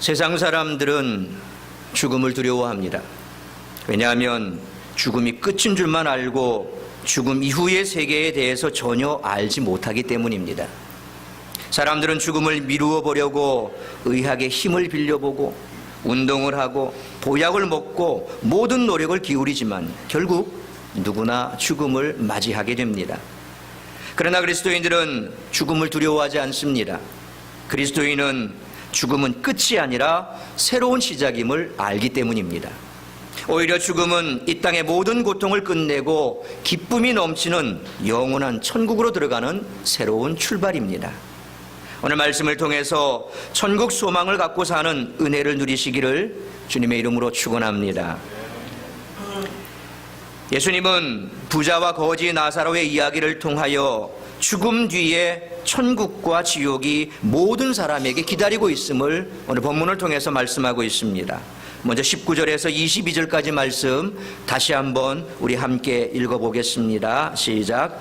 세상 사람들은 죽음을 두려워합니다. 왜냐하면 죽음이 끝인 줄만 알고 죽음 이후의 세계에 대해서 전혀 알지 못하기 때문입니다. 사람들은 죽음을 미루어 보려고 의학의 힘을 빌려보고 운동을 하고 보약을 먹고 모든 노력을 기울이지만 결국 누구나 죽음을 맞이하게 됩니다. 그러나 그리스도인들은 죽음을 두려워하지 않습니다. 그리스도인은 죽음은 끝이 아니라 새로운 시작임을 알기 때문입니다. 오히려 죽음은 이 땅의 모든 고통을 끝내고 기쁨이 넘치는 영원한 천국으로 들어가는 새로운 출발입니다. 오늘 말씀을 통해서 천국 소망을 갖고 사는 은혜를 누리시기를 주님의 이름으로 축원합니다. 예수님은 부자와 거지 나사로의 이야기를 통하여 죽음 뒤에 천국과 지옥이 모든 사람에게 기다리고 있음을 오늘 본문을 통해서 말씀하고 있습니다. 먼저 19절에서 22절까지 말씀 다시 한번 우리 함께 읽어보겠습니다. 시작.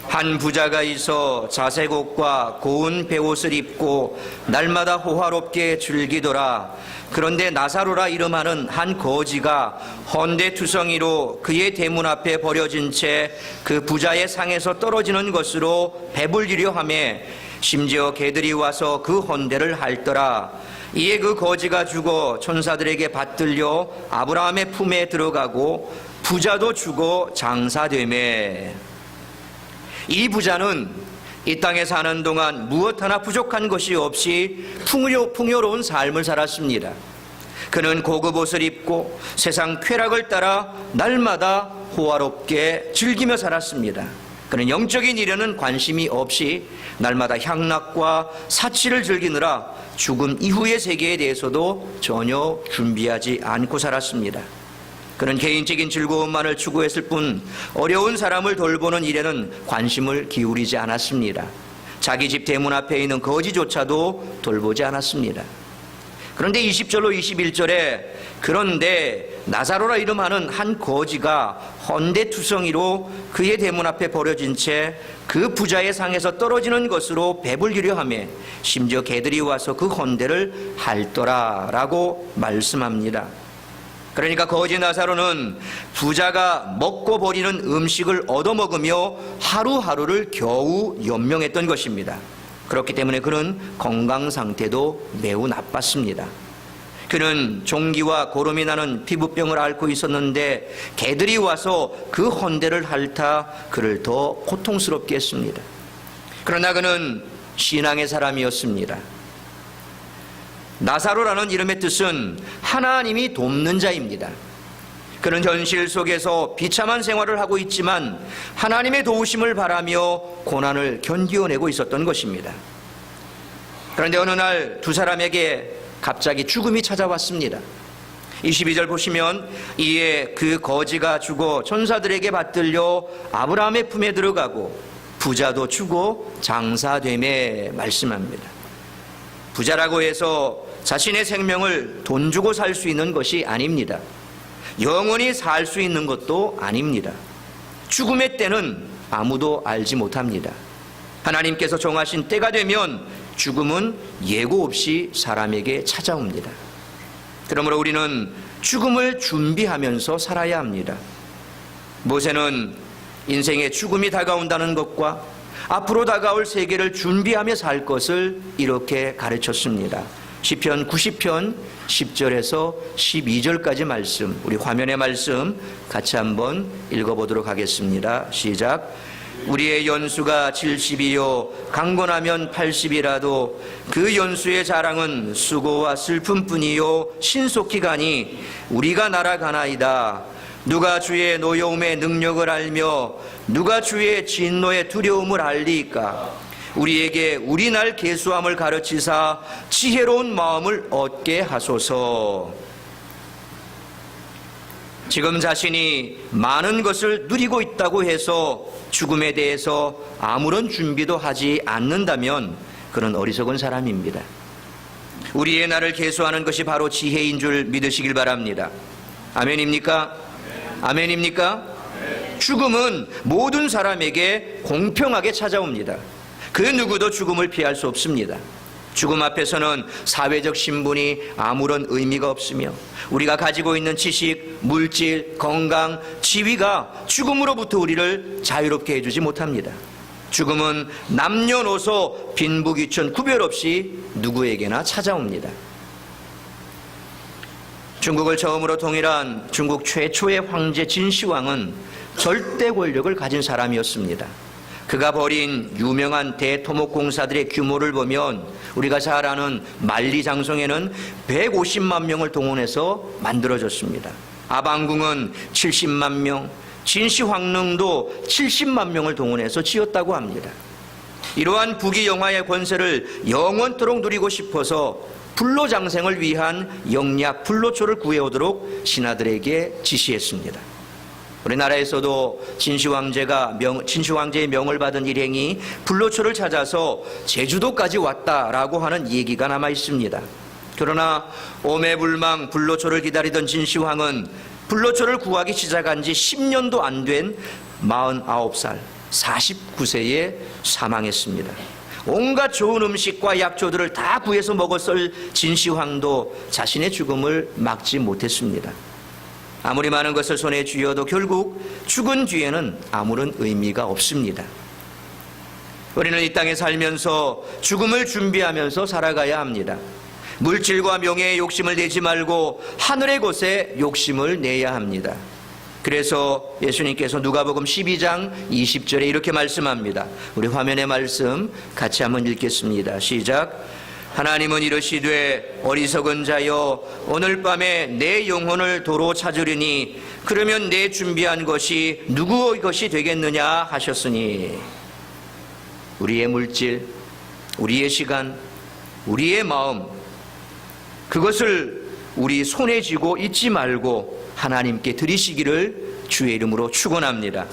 한 부자가 있어 자색 옷과 고운 베옷을 입고 날마다 호화롭게 즐기더라. 그런데 나사로라 이름하는 한 거지가 헌데투성이로 그의 대문 앞에 버려진 채 그 부자의 상에서 떨어지는 것으로 배불리려 하며 심지어 개들이 와서 그 헌데를 핥더라. 이에 그 거지가 죽어 천사들에게 받들려 아브라함의 품에 들어가고 부자도 죽어 장사되매. 이 부자는 이 땅에 사는 동안 무엇 하나 부족한 것이 없이 풍요로운 삶을 살았습니다. 그는 고급 옷을 입고 세상 쾌락을 따라 날마다 호화롭게 즐기며 살았습니다. 그는 영적인 일에는 관심이 없이 날마다 향락과 사치를 즐기느라 죽음 이후의 세계에 대해서도 전혀 준비하지 않고 살았습니다. 그는 개인적인 즐거움만을 추구했을 뿐 어려운 사람을 돌보는 일에는 관심을 기울이지 않았습니다. 자기 집 대문 앞에 있는 거지조차도 돌보지 않았습니다. 그런데 20절로 21절에 그런데 나사로라 이름하는 한 거지가 헌데투성이로 그의 대문 앞에 버려진 채 그 부자의 상에서 떨어지는 것으로 배불리려 하며 심지어 개들이 와서 그 헌데를 핥더라 라고 말씀합니다. 그러니까 거지 나사로는 부자가 먹고 버리는 음식을 얻어먹으며 하루하루를 겨우 연명했던 것입니다. 그렇기 때문에 그는 건강 상태도 매우 나빴습니다. 그는 종기와 고름이 나는 피부병을 앓고 있었는데 개들이 와서 그 헌데를 핥아 그를 더 고통스럽게 했습니다. 그러나 그는 신앙의 사람이었습니다. 나사로라는 이름의 뜻은 하나님이 돕는 자입니다. 그는 현실 속에서 비참한 생활을 하고 있지만 하나님의 도우심을 바라며 고난을 견디어내고 있었던 것입니다. 그런데 어느 날 두 사람에게 갑자기 죽음이 찾아왔습니다. 22절 보시면 이에 그 거지가 죽어 천사들에게 받들려 아브라함의 품에 들어가고 부자도 죽어 장사되매 말씀합니다. 부자라고 해서 자신의 생명을 돈 주고 살 수 있는 것이 아닙니다. 영원히 살 수 있는 것도 아닙니다. 죽음의 때는 아무도 알지 못합니다. 하나님께서 정하신 때가 되면 죽음은 예고 없이 사람에게 찾아옵니다. 그러므로 우리는 죽음을 준비하면서 살아야 합니다. 모세는 인생의 죽음이 다가온다는 것과 앞으로 다가올 세계를 준비하며 살 것을 이렇게 가르쳤습니다. 시편 90편 10절에서 12절까지 말씀, 우리 화면의 말씀 같이 한번 읽어보도록 하겠습니다. 시작. 우리의 연수가 70이요 강건하면 80이라도 그 연수의 자랑은 수고와 슬픔뿐이요 신속히 가니 우리가 날아가나이다. 누가 주의 노여움의 능력을 알며 누가 주의 진노의 두려움을 알리이까. 우리에게 우리 날 계수함을 가르치사 지혜로운 마음을 얻게 하소서. 지금 자신이 많은 것을 누리고 있다고 해서 죽음에 대해서 아무런 준비도 하지 않는다면 그는 어리석은 사람입니다. 우리의 날을 계수하는 것이 바로 지혜인 줄 믿으시길 바랍니다. 아멘입니까? 아멘입니까? 죽음은 모든 사람에게 공평하게 찾아옵니다. 그 누구도 죽음을 피할 수 없습니다. 죽음 앞에서는 사회적 신분이 아무런 의미가 없으며 우리가 가지고 있는 지식, 물질, 건강, 지위가 죽음으로부터 우리를 자유롭게 해주지 못합니다. 죽음은 남녀노소, 빈부귀천 구별 없이 누구에게나 찾아옵니다. 중국을 처음으로 통일한 중국 최초의 황제 진시황은 절대 권력을 가진 사람이었습니다. 그가 벌인 유명한 대토목공사들의 규모를 보면 우리가 잘 아는 만리장성에는 150만 명을 동원해서 만들어졌습니다. 아방궁은 70만 명, 진시황릉도 70만 명을 동원해서 지었다고 합니다. 이러한 부귀영화의 권세를 영원토록 누리고 싶어서 불로장생을 위한 영약 불로초를 구해오도록 신하들에게 지시했습니다. 우리나라에서도 진시황제의 명을 받은 일행이 불로초를 찾아서 제주도까지 왔다라고 하는 얘기가 남아 있습니다. 그러나 오매불망 불로초를 기다리던 진시황은 불로초를 구하기 시작한 지 10년도 안 된 49살, 49세에 사망했습니다. 온갖 좋은 음식과 약초들을 다 구해서 먹었을 진시황도 자신의 죽음을 막지 못했습니다. 아무리 많은 것을 손에 쥐어도 결국 죽은 뒤에는 아무런 의미가 없습니다. 우리는 이 땅에 살면서 죽음을 준비하면서 살아가야 합니다. 물질과 명예의 욕심을 내지 말고 하늘의 것에 욕심을 내야 합니다. 그래서 예수님께서 누가복음 12장 20절에 이렇게 말씀합니다. 우리 화면의 말씀 같이 한번 읽겠습니다. 시작. 하나님은 이르시되 어리석은 자여 오늘 밤에 내 영혼을 도로 찾으리니 그러면 내 준비한 것이 누구의 것이 되겠느냐 하셨으니 우리의 물질, 우리의 시간, 우리의 마음 그것을 우리 손에 쥐고 잊지 말고 하나님께 드리시기를 주의 이름으로 축원합니다.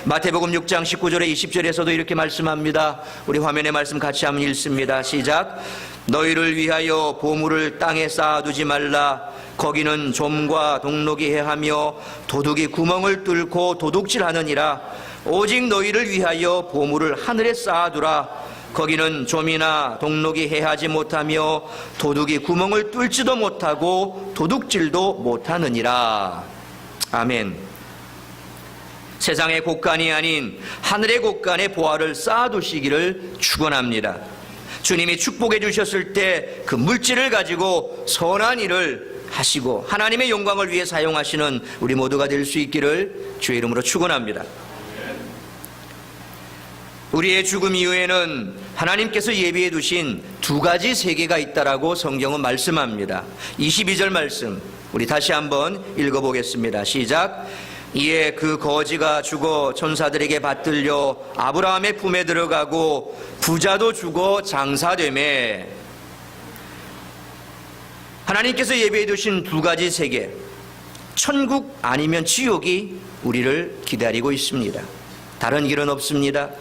마태복음 6장 19절에 20절에서도 이렇게 말씀합니다. 우리 화면의 말씀 같이 한번 읽습니다. 시작. 너희를 위하여 보물을 땅에 쌓아두지 말라. 거기는 좀과 동록이 해하며 도둑이 구멍을 뚫고 도둑질하느니라. 오직 너희를 위하여 보물을 하늘에 쌓아두라. 거기는 좀이나 동록이 해하지 못하며 도둑이 구멍을 뚫지도 못하고 도둑질도 못하느니라. 아멘. 세상의 곳간이 아닌 하늘의 곳간에 보화를 쌓아두시기를 축원합니다. 주님이 축복해 주셨을 때 그 물질을 가지고 선한 일을 하시고 하나님의 영광을 위해 사용하시는 우리 모두가 될 수 있기를 주의 이름으로 축원합니다. 우리의 죽음 이후에는 하나님께서 예비해 두신 두 가지 세계가 있다라고 성경은 말씀합니다. 22절 말씀 우리 다시 한번 읽어보겠습니다. 시작. 이에 그 거지가 죽어 천사들에게 받들려 아브라함의 품에 들어가고 부자도 죽어 장사되매. 하나님께서 예비해 두신 두 가지 세계, 천국 아니면 지옥이 우리를 기다리고 있습니다. 다른 길은 없습니다.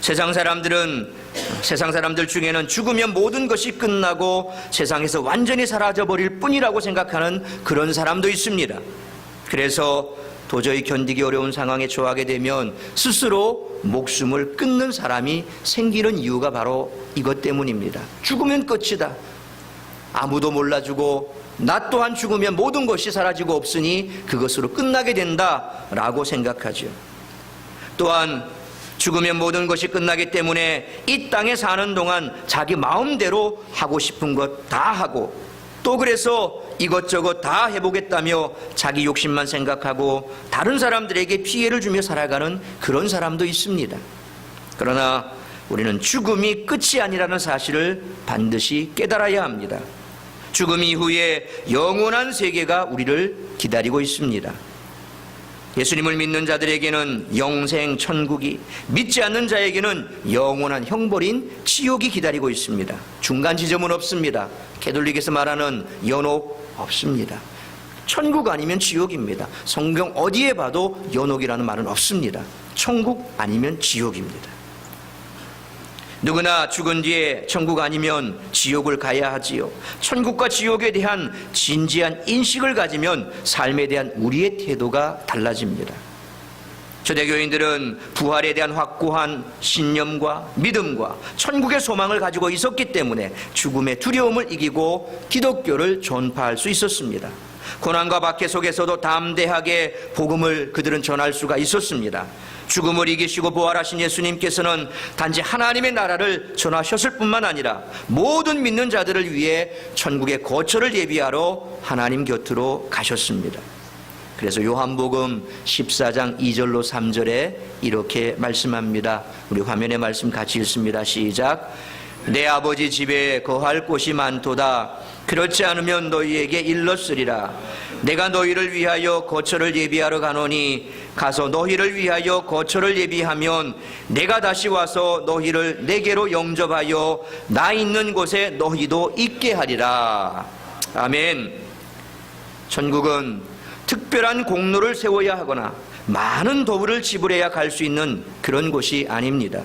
세상 사람들 중에는 죽으면 모든 것이 끝나고 세상에서 완전히 사라져버릴 뿐이라고 생각하는 그런 사람도 있습니다. 그래서 도저히 견디기 어려운 상황에 처하게 되면 스스로 목숨을 끊는 사람이 생기는 이유가 바로 이것 때문입니다. 죽으면 끝이다. 아무도 몰라주고 나 또한 죽으면 모든 것이 사라지고 없으니 그것으로 끝나게 된다라고 생각하죠. 또한 죽으면 모든 것이 끝나기 때문에 이 땅에 사는 동안 자기 마음대로 하고 싶은 것 다 하고 또 그래서 이것저것 다 해보겠다며 자기 욕심만 생각하고 다른 사람들에게 피해를 주며 살아가는 그런 사람도 있습니다. 그러나 우리는 죽음이 끝이 아니라는 사실을 반드시 깨달아야 합니다. 죽음 이후에 영원한 세계가 우리를 기다리고 있습니다. 예수님을 믿는 자들에게는 영생 천국이, 믿지 않는 자에게는 영원한 형벌인 지옥이 기다리고 있습니다. 중간 지점은 없습니다. 캐톨릭에서 말하는 연옥 없습니다. 천국 아니면 지옥입니다. 성경 어디에 봐도 연옥이라는 말은 없습니다. 천국 아니면 지옥입니다. 누구나 죽은 뒤에 천국 아니면 지옥을 가야 하지요. 천국과 지옥에 대한 진지한 인식을 가지면 삶에 대한 우리의 태도가 달라집니다. 초대교인들은 부활에 대한 확고한 신념과 믿음과 천국의 소망을 가지고 있었기 때문에 죽음의 두려움을 이기고 기독교를 전파할 수 있었습니다. 고난과 박해 속에서도 담대하게 복음을 그들은 전할 수가 있었습니다. 죽음을 이기시고 부활하신 예수님께서는 단지 하나님의 나라를 전하셨을 뿐만 아니라 모든 믿는 자들을 위해 천국의 거처를 예비하러 하나님 곁으로 가셨습니다. 그래서 요한복음 14장 2절로 3절에 이렇게 말씀합니다. 우리 화면에 말씀 같이 읽습니다. 시작. 내 아버지 집에 거할 곳이 많도다. 그렇지 않으면 너희에게 일렀으리라. 내가 너희를 위하여 거처를 예비하러 가노니 가서 너희를 위하여 거처를 예비하면 내가 다시 와서 너희를 내게로 영접하여 나 있는 곳에 너희도 있게 하리라. 아멘. 천국은 특별한 공로를 세워야 하거나 많은 도구를 지불해야 갈 수 있는 그런 곳이 아닙니다.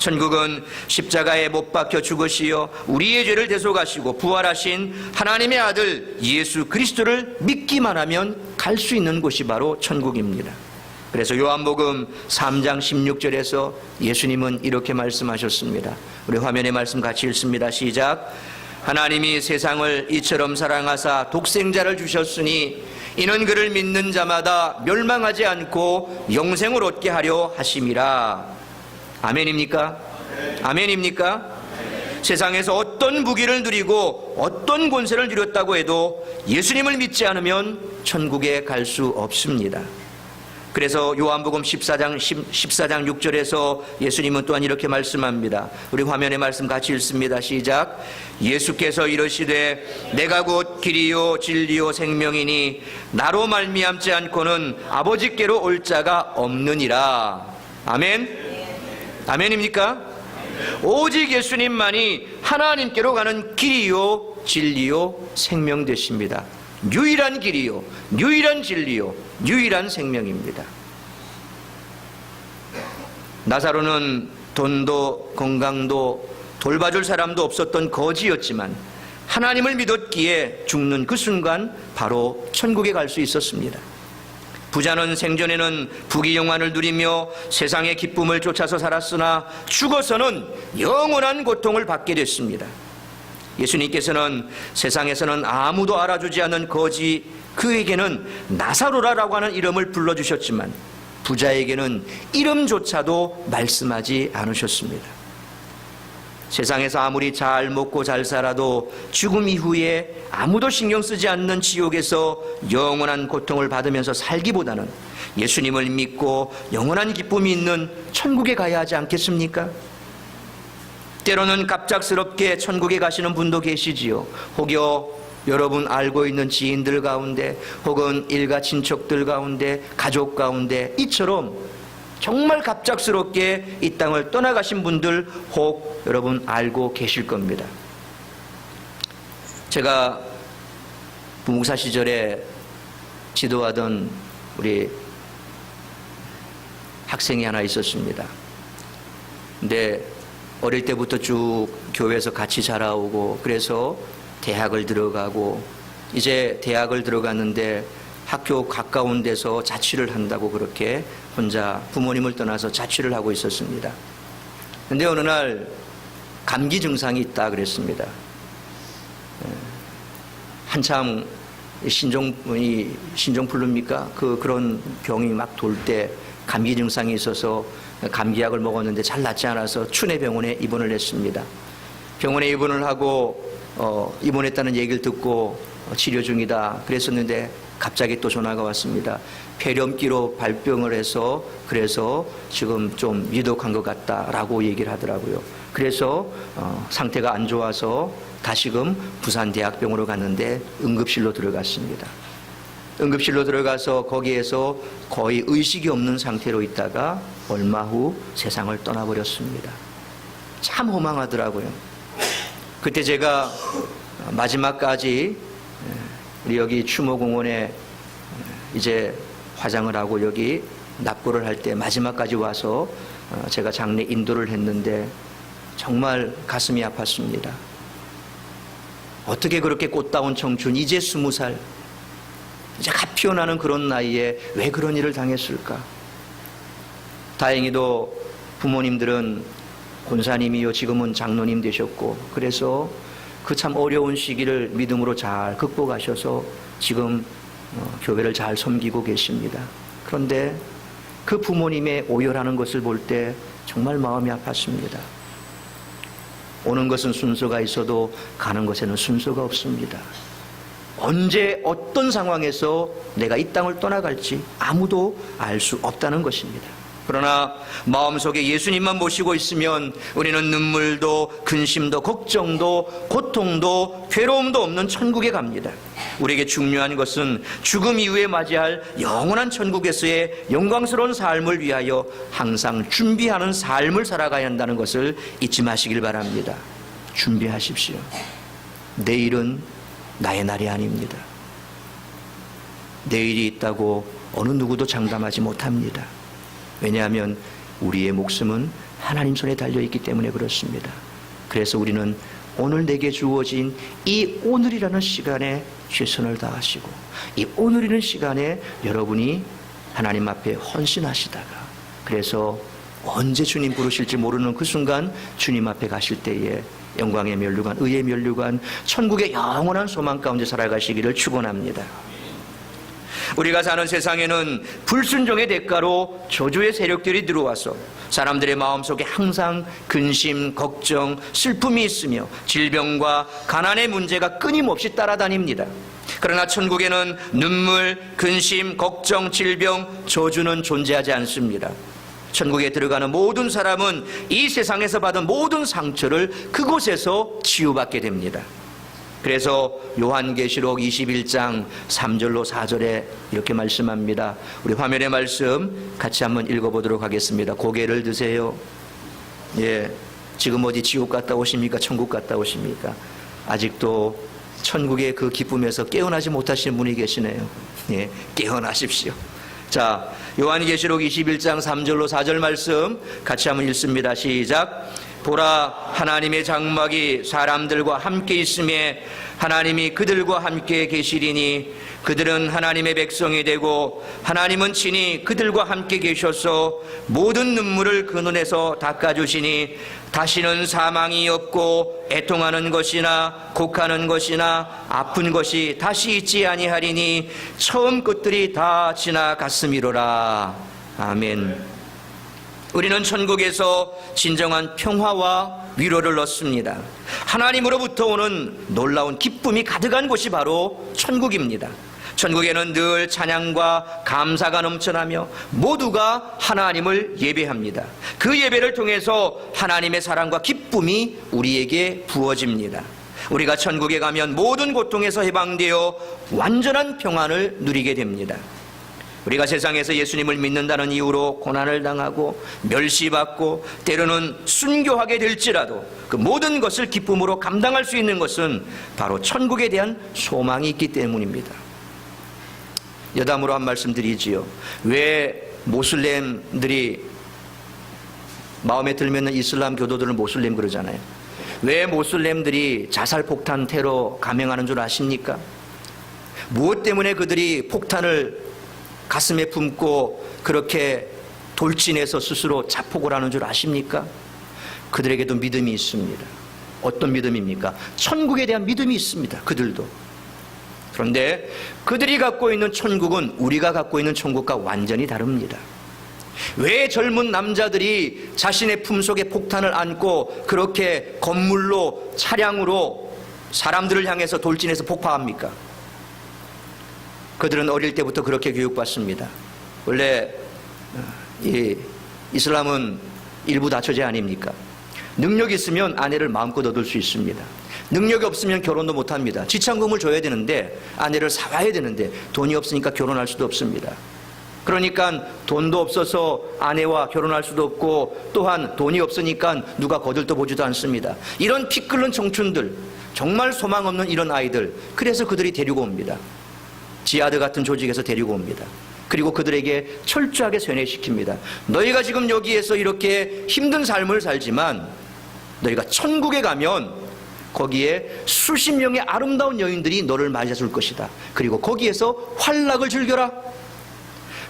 천국은 십자가에 못 박혀 죽으시어 우리의 죄를 대속하시고 부활하신 하나님의 아들 예수 그리스도를 믿기만 하면 갈 수 있는 곳이 바로 천국입니다. 그래서 요한복음 3장 16절에서 예수님은 이렇게 말씀하셨습니다. 우리 화면에 말씀 같이 읽습니다. 시작. 하나님이 세상을 이처럼 사랑하사 독생자를 주셨으니 이는 그를 믿는 자마다 멸망하지 않고 영생을 얻게 하려 하심이라. 아멘입니까? 아멘입니까? 세상에서 어떤 무기를 누리고 어떤 권세를 누렸다고 해도 예수님을 믿지 않으면 천국에 갈 수 없습니다. 그래서 요한복음 14장 6절에서 예수님은 또한 이렇게 말씀합니다. 우리 화면에 말씀 같이 읽습니다. 시작. 예수께서 이르시되 내가 곧 길이요 진리요 생명이니 나로 말미암지 않고는 아버지께로 올 자가 없느니라. 아멘. 아멘입니까? 오직 예수님만이 하나님께로 가는 길이요 진리요 생명 되십니다. 유일한 길이요 유일한 진리요 유일한 생명입니다. 나사로는 돈도 건강도 돌봐줄 사람도 없었던 거지였지만 하나님을 믿었기에 죽는 그 순간 바로 천국에 갈 수 있었습니다. 부자는 생전에는 부귀영화를 누리며 세상의 기쁨을 쫓아서 살았으나 죽어서는 영원한 고통을 받게 됐습니다. 예수님께서는 세상에서는 아무도 알아주지 않는 거지 그에게는 나사로라라고 하는 이름을 불러주셨지만 부자에게는 이름조차도 말씀하지 않으셨습니다. 세상에서 아무리 잘 먹고 잘 살아도 죽음 이후에 아무도 신경 쓰지 않는 지옥에서 영원한 고통을 받으면서 살기보다는 예수님을 믿고 영원한 기쁨이 있는 천국에 가야 하지 않겠습니까? 때로는 갑작스럽게 천국에 가시는 분도 계시지요. 혹여 여러분 알고 있는 지인들 가운데 혹은 일가 친척들 가운데 가족 가운데 이처럼 정말 갑작스럽게 이 땅을 떠나가신 분들 혹 여러분 알고 계실 겁니다. 제가 부목사 시절에 지도하던 우리 학생이 하나 있었습니다. 근데 어릴 때부터 쭉 교회에서 같이 자라오고 그래서 대학을 들어가고 이제 대학을 들어갔는데 학교 가까운 데서 자취를 한다고 그렇게 혼자 부모님을 떠나서 자취를 하고 있었습니다. 근데 어느 날 감기 증상이 있다 그랬습니다. 한참 신종플루입니까? 그런 병이 막 돌 때 감기 증상이 있어서 감기약을 먹었는데 잘 낫지 않아서 춘해병원에 입원을 했습니다. 병원에 입원을 하고 입원했다는 얘기를 듣고 치료 중이다 그랬었는데 갑자기 또 전화가 왔습니다. 폐렴기로 발병을 해서 그래서 지금 좀 위독한 것 같다라고 얘기를 하더라고요. 그래서 상태가 안 좋아서 다시금 부산대학병원으로 갔는데 응급실로 들어갔습니다. 응급실로 들어가서 거기에서 거의 의식이 없는 상태로 있다가 얼마 후 세상을 떠나버렸습니다. 참 허망하더라고요. 그때 제가 마지막까지 우리 여기 추모공원에 이제 화장을 하고 여기 납고를 할 때 마지막까지 와서 제가 장례 인도를 했는데 정말 가슴이 아팠습니다. 어떻게 그렇게 꽃다운 청춘 이제 20살 이제 갓 피어나는 그런 나이에 왜 그런 일을 당했을까? 다행히도 부모님들은 권사님이요 지금은 장로님 되셨고, 그래서 그 참 어려운 시기를 믿음으로 잘 극복하셔서 지금 교회를 잘 섬기고 계십니다. 그런데 그 부모님의 오열하는 것을 볼 때 정말 마음이 아팠습니다. 오는 것은 순서가 있어도 가는 것에는 순서가 없습니다. 언제 어떤 상황에서 내가 이 땅을 떠나갈지 아무도 알 수 없다는 것입니다. 그러나 마음속에 예수님만 모시고 있으면 우리는 눈물도 근심도 걱정도 고통도 괴로움도 없는 천국에 갑니다. 우리에게 중요한 것은 죽음 이후에 맞이할 영원한 천국에서의 영광스러운 삶을 위하여 항상 준비하는 삶을 살아가야 한다는 것을 잊지 마시길 바랍니다. 준비하십시오. 내일은 나의 날이 아닙니다. 내일이 있다고 어느 누구도 장담하지 못합니다. 왜냐하면 우리의 목숨은 하나님 손에 달려있기 때문에 그렇습니다. 그래서 우리는 오늘 내게 주어진 이 오늘이라는 시간에 최선을 다하시고, 이 오늘이라는 시간에 여러분이 하나님 앞에 헌신하시다가, 그래서 언제 주님 부르실지 모르는 그 순간 주님 앞에 가실 때에 영광의 면류관, 의의 면류관, 천국의 영원한 소망 가운데 살아가시기를 축원합니다. 우리가 사는 세상에는 불순종의 대가로 저주의 세력들이 들어와서 사람들의 마음속에 항상 근심, 걱정, 슬픔이 있으며 질병과 가난의 문제가 끊임없이 따라다닙니다. 그러나 천국에는 눈물, 근심, 걱정, 질병, 저주는 존재하지 않습니다. 천국에 들어가는 모든 사람은 이 세상에서 받은 모든 상처를 그곳에서 치유받게 됩니다. 그래서 요한계시록 21장 3절로 4절에 이렇게 말씀합니다. 우리 화면의 말씀 같이 한번 읽어보도록 하겠습니다. 고개를 드세요. 예, 지금 어디 지옥 갔다 오십니까? 천국 갔다 오십니까? 아직도 천국의 그 기쁨에서 깨어나지 못하시는 분이 계시네요. 예, 깨어나십시오. 자, 요한계시록 21장 3절로 4절 말씀 같이 한번 읽습니다. 시작. 보라, 하나님의 장막이 사람들과 함께 있음에 하나님이 그들과 함께 계시리니 그들은 하나님의 백성이 되고 하나님은 친히 그들과 함께 계셔서 모든 눈물을 그 눈에서 닦아주시니 다시는 사망이 없고 애통하는 것이나 곡하는 것이나 아픈 것이 다시 있지 아니하리니 처음 것들이 다 지나갔음이로라. 아멘. 우리는 천국에서 진정한 평화와 위로를 얻습니다. 하나님으로부터 오는 놀라운 기쁨이 가득한 곳이 바로 천국입니다. 천국에는 늘 찬양과 감사가 넘쳐나며 모두가 하나님을 예배합니다. 그 예배를 통해서 하나님의 사랑과 기쁨이 우리에게 부어집니다. 우리가 천국에 가면 모든 고통에서 해방되어 완전한 평안을 누리게 됩니다. 우리가 세상에서 예수님을 믿는다는 이유로 고난을 당하고 멸시받고 때로는 순교하게 될지라도 그 모든 것을 기쁨으로 감당할 수 있는 것은 바로 천국에 대한 소망이 있기 때문입니다. 여담으로 한 말씀 드리지요. 왜 모슬렘들이 마음에 들면 이슬람 교도들은 모슬렘 그러잖아요. 왜 모슬렘들이 자살폭탄 테러 감행하는 줄 아십니까? 무엇 때문에 그들이 폭탄을 가슴에 품고 그렇게 돌진해서 스스로 자폭을 하는 줄 아십니까? 그들에게도 믿음이 있습니다. 어떤 믿음입니까? 천국에 대한 믿음이 있습니다. 그들도. 그런데 그들이 갖고 있는 천국은 우리가 갖고 있는 천국과 완전히 다릅니다. 왜 젊은 남자들이 자신의 품속에 폭탄을 안고 그렇게 건물로 차량으로 사람들을 향해서 돌진해서 폭파합니까? 그들은 어릴 때부터 그렇게 교육받습니다. 원래 이 이슬람은 일부 다처제 아닙니까? 능력이 있으면 아내를 마음껏 얻을 수 있습니다. 능력이 없으면 결혼도 못합니다. 지참금을 줘야 되는데 아내를 사와야 되는데 돈이 없으니까 결혼할 수도 없습니다. 그러니까 돈도 없어서 아내와 결혼할 수도 없고 또한 돈이 없으니까 누가 거들떠보지도 않습니다. 이런 피 끓는 청춘들, 정말 소망 없는 이런 아이들, 그래서 그들이 데리고 옵니다. 지하드 같은 조직에서 데리고 옵니다. 그리고 그들에게 철저하게 세뇌시킵니다. 너희가 지금 여기에서 이렇게 힘든 삶을 살지만 너희가 천국에 가면 거기에 수십 명의 아름다운 여인들이 너를 맞이해 줄 것이다. 그리고 거기에서 환락을 즐겨라.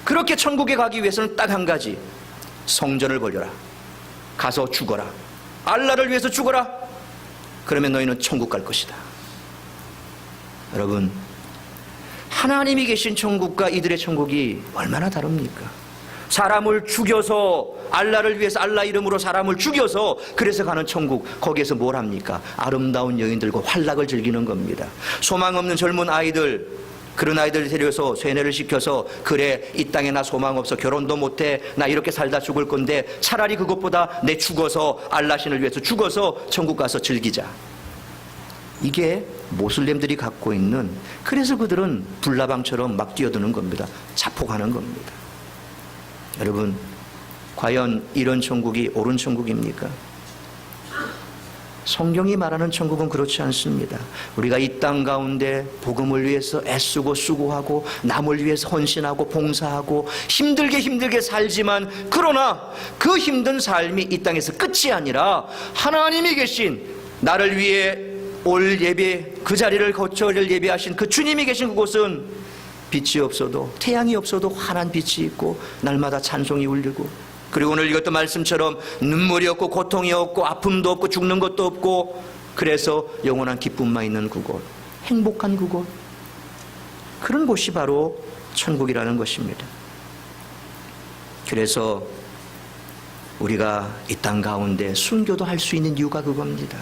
그렇게 천국에 가기 위해서는 딱 한 가지, 성전을 벌려라. 가서 죽어라. 알라를 위해서 죽어라. 그러면 너희는 천국 갈 것이다. 여러분, 하나님이 계신 천국과 이들의 천국이 얼마나 다릅니까? 사람을 죽여서, 알라를 위해서, 알라 이름으로 사람을 죽여서 그래서 가는 천국, 거기에서 뭘 합니까? 아름다운 여인들과 환락을 즐기는 겁니다. 소망 없는 젊은 아이들, 그런 아이들 데려서 세뇌를 시켜서, 그래 이 땅에 나 소망 없어, 결혼도 못해, 나 이렇게 살다 죽을 건데 차라리 그것보다 내 죽어서, 알라신을 위해서 죽어서 천국 가서 즐기자. 이게 모슬렘들이 갖고 있는, 그래서 그들은 불나방처럼 막 뛰어드는 겁니다. 자폭하는 겁니다. 여러분, 과연 이런 천국이 옳은 천국입니까? 성경이 말하는 천국은 그렇지 않습니다. 우리가 이 땅 가운데 복음을 위해서 애쓰고 수고하고 남을 위해서 헌신하고 봉사하고 힘들게 살지만, 그러나 그 힘든 삶이 이 땅에서 끝이 아니라 하나님이 계신, 나를 위해 올 예배 그 자리를 거쳐를 예배하신 그 주님이 계신 그곳은 빛이 없어도, 태양이 없어도 환한 빛이 있고 날마다 찬송이 울리고, 그리고 오늘 읽었던 말씀처럼 눈물이 없고 고통이 없고 아픔도 없고 죽는 것도 없고, 그래서 영원한 기쁨만 있는 그곳, 행복한 그곳, 그런 곳이 바로 천국이라는 것입니다. 그래서 우리가 이 땅 가운데 순교도 할 수 있는 이유가 그겁니다.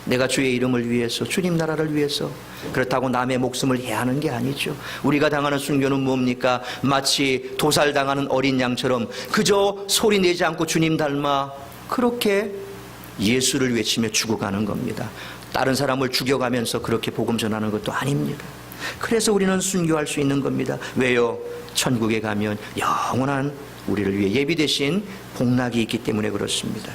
내가 주의 이름을 위해서, 주님 나라를 위해서, 그렇다고 남의 목숨을 해하는 게 아니죠. 우리가 당하는 순교는 뭡니까? 마치 도살당하는 어린 양처럼 그저 소리 내지 않고 주님 닮아 그렇게 예수를 외치며 죽어가는 겁니다. 다른 사람을 죽여가면서 그렇게 복음 전하는 것도 아닙니다. 그래서 우리는 순교할 수 있는 겁니다. 왜요? 천국에 가면 영원한 우리를 위해 예비되신 복락이 있기 때문에 그렇습니다.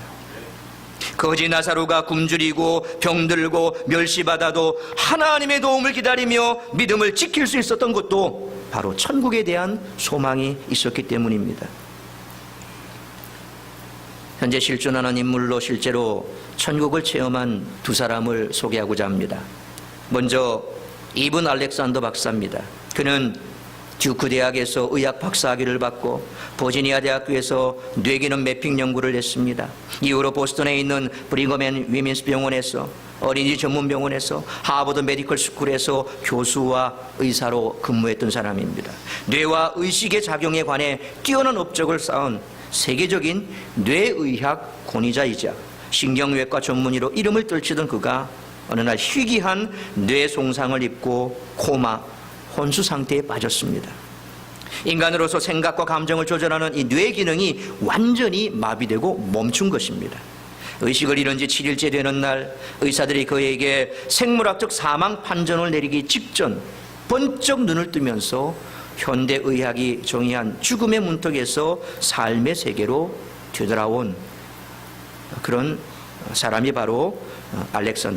거지 나사로가 굶주리고 병들고 멸시받아도 하나님의 도움을 기다리며 믿음을 지킬 수 있었던 것도 바로 천국에 대한 소망이 있었기 때문입니다. 현재 실존하는 인물로 실제로 천국을 체험한 두 사람을 소개하고자 합니다. 먼저 이븐 알렉산더 박사입니다. 그는 듀크 대학에서 의학 박사학위를 받고 버지니아 대학교에서 뇌기능 매핑 연구를 했습니다. 이후로 보스턴에 있는 브리검 앤 위민스 병원에서, 어린이 전문 병원에서, 하버드 메디컬 스쿨에서 교수와 의사로 근무했던 사람입니다. 뇌와 의식의 작용에 관해 뛰어난 업적을 쌓은 세계적인 뇌의학 권위자이자 신경외과 전문의로 이름을 떨치던 그가 어느 날 희귀한 뇌 손상을 입고 코마, 혼수 상태에 빠졌습니다. 인간으로서 생각과 감정을 조절하는 이 뇌 기능이 완전히 마비되고 멈춘 것입니다. 의식을 잃은 지 7일째 되는 날, 의사들이 그에게 생물학적 사망 판정을 내리기 직전 번쩍 눈을 뜨면서 현대의학이 정의한 죽음의 문턱에서 삶의 세계로 되돌아온 그런 사람이 바로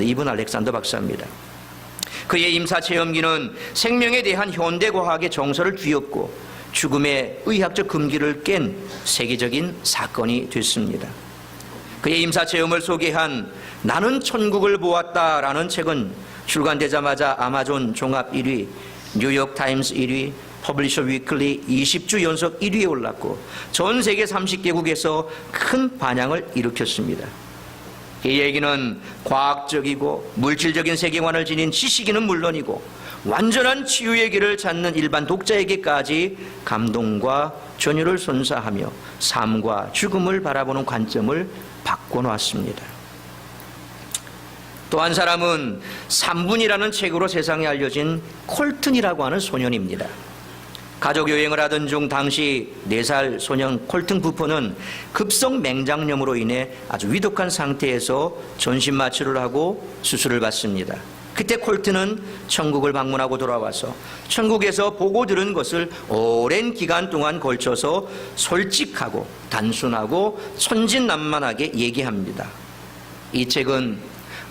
이븐 알렉산더 박사입니다. 그의 임사체험기는 생명에 대한 현대과학의 정서를 뒤엎고 죽음의 의학적 금기를 깬 세계적인 사건이 됐습니다. 그의 임사체험을 소개한 나는 천국을 보았다라는 책은 출간되자마자 아마존 종합 1위, 뉴욕타임스 1위, 퍼블리셔 위클리 20주 연속 1위에 올랐고 전 세계 30개국에서 큰 반향을 일으켰습니다. 이 얘기는 과학적이고 물질적인 세계관을 지닌 지식인은 물론이고 완전한 치유의 길을 찾는 일반 독자에게까지 감동과 전율을 선사하며 삶과 죽음을 바라보는 관점을 바꿔놓았습니다. 또 한 사람은 3분이라는 책으로 세상에 알려진 콜튼이라고 하는 소년입니다. 가족 여행을 하던 중 당시 4살 소년 콜튼 부포는 급성 맹장염으로 인해 아주 위독한 상태에서 전신 마취를 하고 수술을 받습니다. 그때 콜튼은 천국을 방문하고 돌아와서 천국에서 보고 들은 것을 오랜 기간 동안 걸쳐서 솔직하고 단순하고 천진난만하게 얘기합니다. 이 책은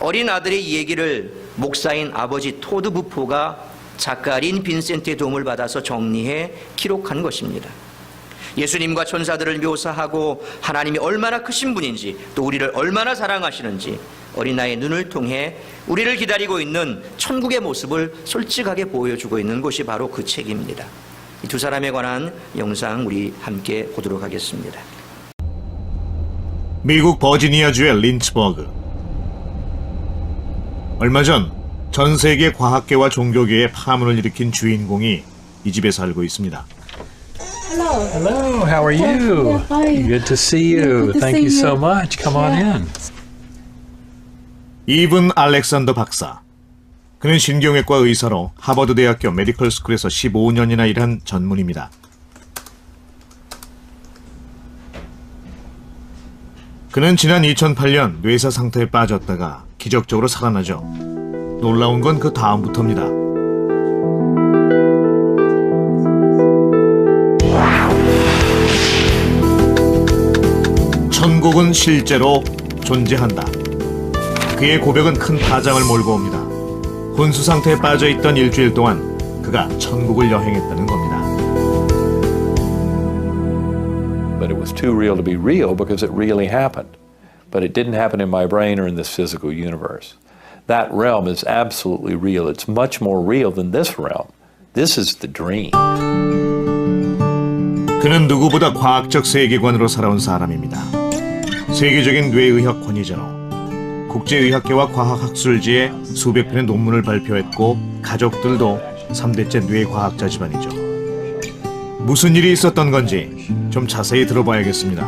어린 아들의 얘기를 목사인 아버지 토드 부포가 작가 린 빈센트의 도움을 받아서 정리해 기록한 것입니다. 예수님과 천사들을 묘사하고 하나님이 얼마나 크신 분인지 또 우리를 얼마나 사랑하시는지 어린아이의 눈을 통해 우리를 기다리고 있는 천국의 모습을 솔직하게 보여주고 있는 것이 바로 그 책입니다. 이 두 사람에 관한 영상 우리 함께 보도록 하겠습니다. 미국 버지니아주의 린츠버그. 얼마 전 전 세계 과학계와 종교계에 파문을 일으킨 주인공이 이 집에 살고 있습니다. Hello, how are you? Yeah, hi. Good to see you. Good to Thank see you so you. much. Come on in. 이븐 알렉산더 박사. 그는 신경외과 의사로 하버드 대학교 메디컬 스쿨에서 15년이나 일한 전문입니다. 그는 지난 2008년 뇌사 상태에 빠졌다가 기적적으로 살아나죠. 놀라운 건 그 다음부터입니다. 천국은 실제로 존재한다. 그의 고백은 큰 파장을 몰고 옵니다. 혼수 상태에 빠져있던 일주일 동안 그가 천국을 여행했다는 겁니다. But it was too real to be real because it really happened. But it didn't happen in my brain or in this physical universe. That realm is absolutely real. It's much more real than this realm. This is the dream. 그는 누구보다 과학적 세계관으로 살아온 사람입니다. 세계적인 뇌의학 권위자로 국제의학계와 과학학술지에 수백 편의 논문을 발표했고 가족들도 3대째 뇌과학자 집안이죠. 무슨 일이 있었던 건지 좀 자세히 들어봐야겠습니다.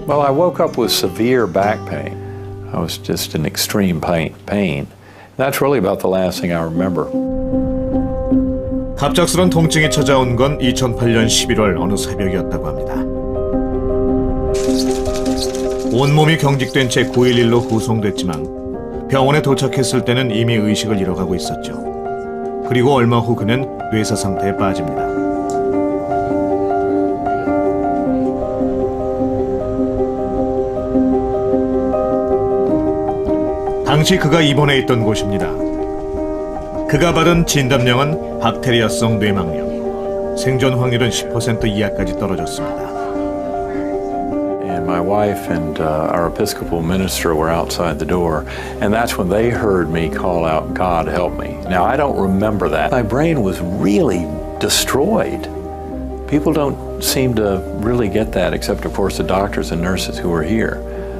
Well, I woke up with severe back pain. I was just in extreme pain. That's really about the last thing I remember. 갑작스런 통증이 찾아온 건 2008년 11월 어느 새벽이었다고 합니다. 온몸이 경직된 채 911로 후송됐지만 병원에 도착했을 때는 이미 의식을 잃어가고 있었죠. 그리고 얼마 후 그는 뇌사 상태에 빠집니다. 당시 그가 입원해 있던 곳입니다. 그가 받은 진단명은 박테리아성 뇌망염. 생존 확률은 10% 이하까지 떨어졌습니다. And my wife and our Episcopal minister were outside the door, and that's when they heard me call out, "God help me." Now, I don't remember that. My brain was really destroyed. People don't seem to really get that, except, of course, the doctors and nurses who were here.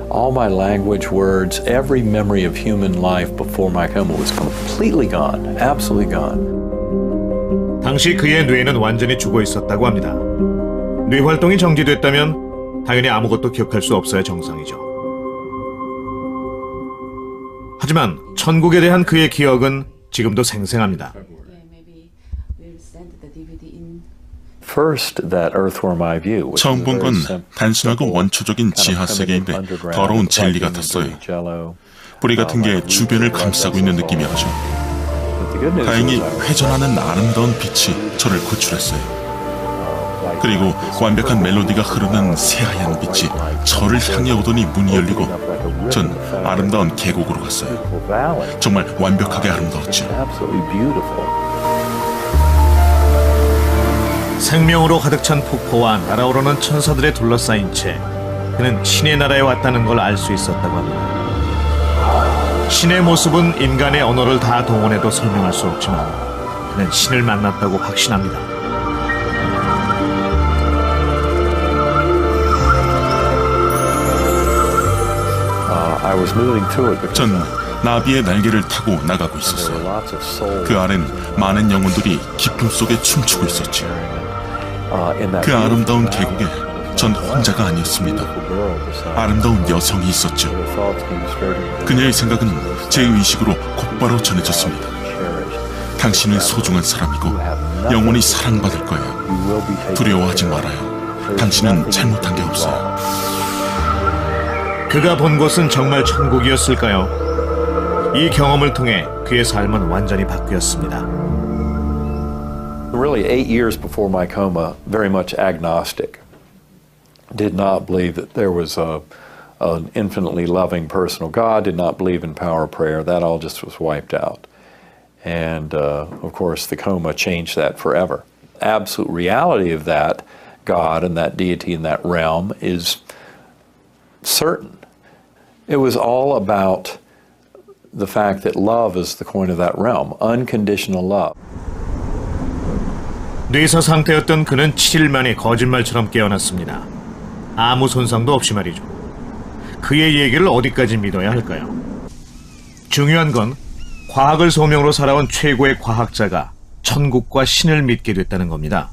All my language, words, every memory of human life before my coma was completely gone, absolutely gone. 당시 그의 뇌는 완전히 죽어 있었다고 합니다. 뇌 활동이 정지됐다면 당연히 아무것도 기억할 수 없어야 정상이죠. 하지만 천국에 대한 그의 기억은 지금도 생생합니다. First, that earthworm eye view. 처음 본 건 단순하고 원초적인 지하 세계인데 더러운 젤리 같았어요. 뿌리 같은 게 주변을 감싸고 있는 느낌이었죠. 다행히 회전하는 아름다운 빛이 저를 구출했어요. 그리고 완벽한 멜로디가 흐르는 새하얀 빛이 저를 향해 오더니 문이 열리고 전 아름다운 계곡으로 갔어요. 정말 완벽하게 아름다웠죠. 생명으로 가득 찬 폭포와 날아오르는 천사들에 둘러싸인 채 그는 신의 나라에 왔다는 걸 알 수 있었다고 합니다. 신의 모습은 인간의 언어를 다 동원해도 설명할 수 없지만 그는 신을 만났다고 확신합니다. 전 나비의 날개를 타고 나가고 있었어요. 그 아래는 많은 영혼들이 기쁨 속에 춤추고 있었죠. 그 아름다운 계곡에 전 혼자가 아니었습니다. 아름다운 여성이 있었죠. 그녀의 생각은 제 의식으로 곧바로 전해졌습니다. 당신은 소중한 사람이고 영원히 사랑받을 거예요. 두려워하지 말아요. 당신은 잘못한 게 없어요. 그가 본 곳은 정말 천국이었을까요? 이 경험을 통해 그의 삶은 완전히 바뀌었습니다. Really, 8 years before my coma, very much agnostic. Did not believe that there was an infinitely loving personal God, did not believe in power of prayer. That all just was wiped out. And, of course, the coma changed that forever. Absolute reality of that God and that deity in that realm is certain. It was all about the fact that love is the coin of that realm, unconditional love. 뇌사 상태였던 그는 7일 만에 거짓말처럼 깨어났습니다. 아무 손상도 없이 말이죠. 그의 얘기를 어디까지 믿어야 할까요? 중요한 건 과학을 소명으로 살아온 최고의 과학자가 천국과 신을 믿게 됐다는 겁니다.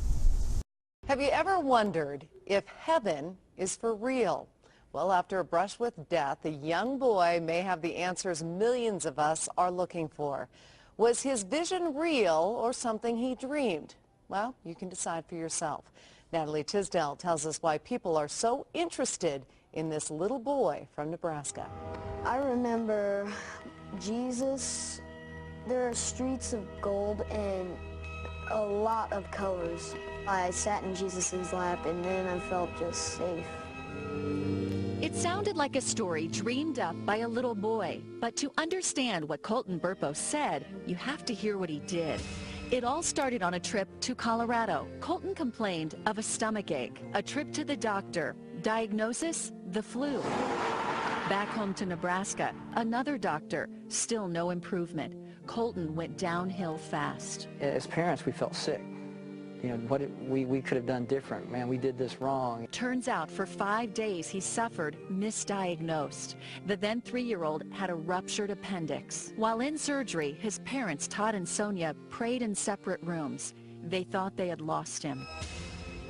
Have you ever wondered if heaven is for real? Well, after a brush with death, a young boy may have the answers millions of us are looking for. Was his vision real or something he dreamed? Well, you can decide for yourself. Natalie Tisdale tells us why people are so interested in this little boy from Nebraska. I remember Jesus. There are streets of gold and a lot of colors. I sat in Jesus' lap and then I felt just safe. It sounded like a story dreamed up by a little boy, but to understand what Colton Burpo said, you have to hear what he did. It all started on a trip to Colorado. Colton complained of a stomachache, a trip to the doctor, diagnosis, the flu. Back home to Nebraska, another doctor, still no improvement. Colton went downhill fast. As parents, we felt sick. You know, we could have done different. Man, we did this wrong. Turns out for 5 days he suffered misdiagnosed. The then 3-year-old had a ruptured appendix. While in surgery, his parents, Todd and Sonia, prayed in separate rooms. They thought they had lost him.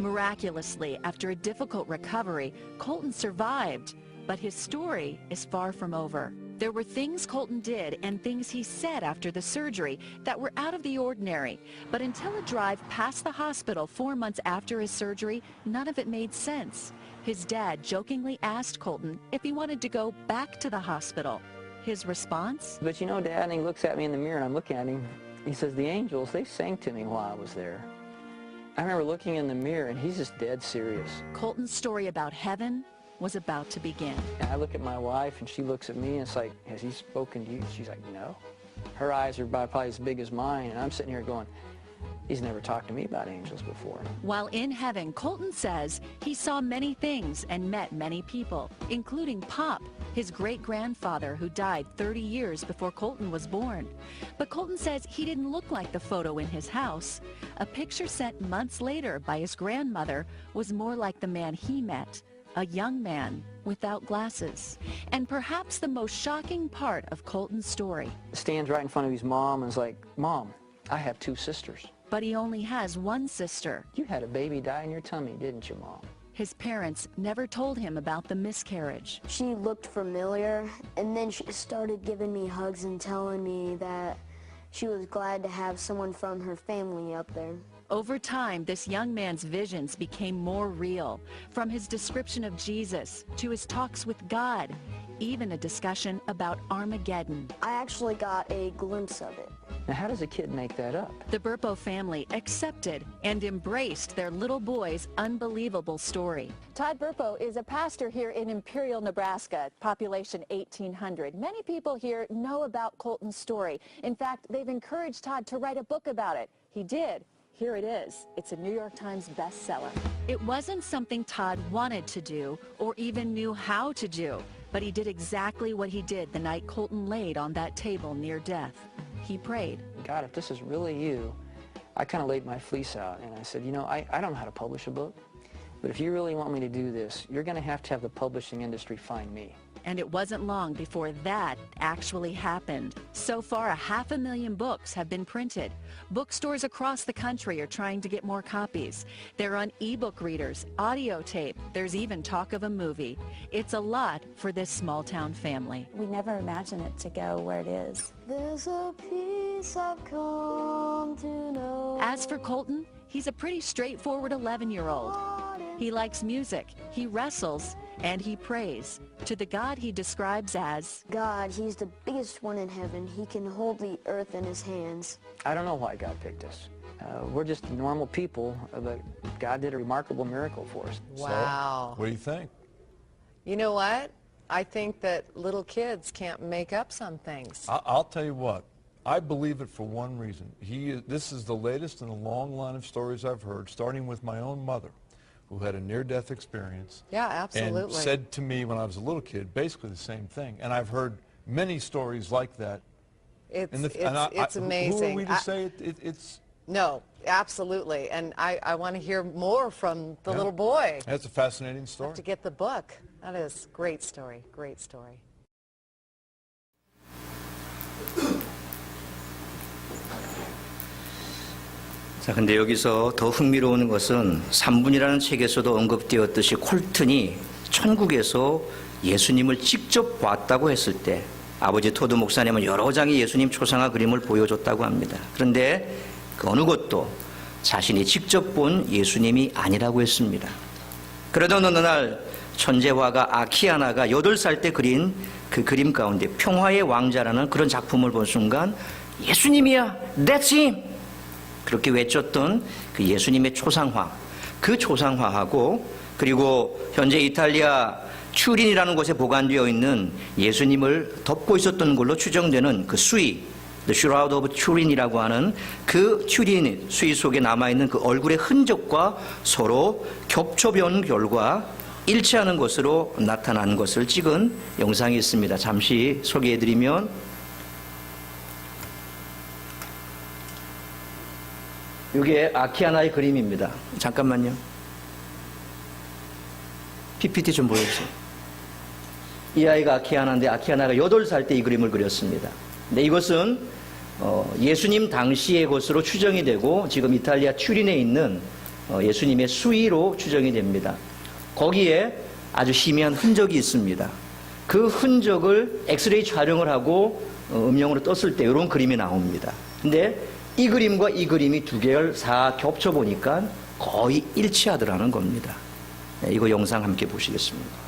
Miraculously, after a difficult recovery, Colton survived. But his story is far from over. There were things Colton did and things he said after the surgery that were out of the ordinary. But until a drive past the hospital 4 months after his surgery, none of it made sense. His dad jokingly asked Colton if he wanted to go back to the hospital. His response? But you know, Dad, and he looks at me in the mirror and I'm looking at him. He says, the angels, they sang to me while I was there. I remember looking in the mirror and he's just dead serious. Colton's story about heaven was about to begin. And I look at my wife and she looks at me and it's like, has he spoken to you? She's like, no. Her eyes are probably as big as mine and I'm sitting here going, he's never talked to me about angels before. While in heaven, Colton says he saw many things and met many people, including Pop, his great-grandfather who died 30 years before Colton was born. But Colton says he didn't look like the photo in his house. A picture sent months later by his grandmother was more like the man he met, a young man without glasses. And perhaps the most shocking part of Colton's story. Stands right in front of his mom and is like, Mom, I have 2 sisters. But he only has one sister. You had a baby die in your tummy, didn't you, Mom? His parents never told him about the miscarriage. She looked familiar and then she started giving me hugs and telling me that she was glad to have someone from her family up there. Over time, this young man's visions became more real, from his description of Jesus to his talks with God, even a discussion about Armageddon. I actually got a glimpse of it. Now, how does a kid make that up? The Burpo family accepted and embraced their little boy's unbelievable story. Todd Burpo is a pastor here in Imperial, Nebraska, population 1,800. Many people here know about Colton's story. In fact, they've encouraged Todd to write a book about it. He did. Here it is. It's a New York Times bestseller. It wasn't something Todd wanted to do or even knew how to do, but he did exactly what he did the night Colton laid on that table near death. He prayed. God, if this is really you, I kind of laid my fleece out and I said, you know, I don't know how to publish a book, but if you really want me to do this, you're going to have the publishing industry find me. And it wasn't long before that actually happened. So far, 500,000 books have been printed. Bookstores across the country are trying to get more copies. They're on ebook readers, audio tape. There's even talk of a movie. It's a lot for this small-town family. We never imagined it to go where it is. There's a peace I've come to know. As for Colton, he's a pretty straightforward 11-year-old. He likes music, he wrestles, and he prays to the God he describes as God. He's the biggest one in heaven. He can hold the earth in his hands. I don't know why God picked us. We're just normal people, but God did a remarkable miracle for us. Wow. So, what do you think? You know what? I think that little kids can't make up some things. I'll tell you what. I believe it for one reason. This is the latest in a long line of stories I've heard, starting with my own mother, who had a near-death experience. Yeah, absolutely. And said to me when I was a little kid basically the same thing. And I've heard many stories like that. It's amazing. Who are we to say it's... No, Absolutely. And I want to hear more from the little boy. That's a fascinating story. To get the book. That is a great story. Great story. 자, 근데 여기서 더 흥미로운 것은 3분이라는 책에서도 언급되었듯이 콜튼이 천국에서 예수님을 직접 봤다고 했을 때 아버지 토드 목사님은 여러 장의 예수님 초상화 그림을 보여줬다고 합니다. 그런데 그 어느 것도 자신이 직접 본 예수님이 아니라고 했습니다. 그러던 어느 날 천재화가 아키아나가 8살 때 그린 그 그림 가운데 평화의 왕자라는 그런 작품을 본 순간 예수님이야! That's him! 그렇게 외쳤던 그 예수님의 초상화, 그 초상화하고 그리고 현재 이탈리아 튜린이라는 곳에 보관되어 있는 예수님을 덮고 있었던 걸로 추정되는 그 수의, The Shroud of Turin이라고 하는 그 튜린 수의 속에 남아있는 그 얼굴의 흔적과 서로 겹쳐본 결과 일치하는 것으로 나타난 것을 찍은 영상이 있습니다. 잠시 소개해드리면 이게 아키아나의 그림입니다. 잠깐만요. PPT 좀 보여주세요. 이 아이가 아키아나인데 아키아나가 8살 때 이 그림을 그렸습니다. 근데 이것은 예수님 당시의 것으로 추정이 되고 지금 이탈리아 튜린에 있는 예수님의 수의로 추정이 됩니다. 거기에 아주 희미한 흔적이 있습니다. 그 흔적을 엑스레이 촬영을 하고 음영으로 떴을 때 이런 그림이 나옵니다. 근데 이 그림과 이 그림이 두 계열 다 겹쳐보니까 거의 일치하더라는 겁니다. 이거 영상 함께 보시겠습니다.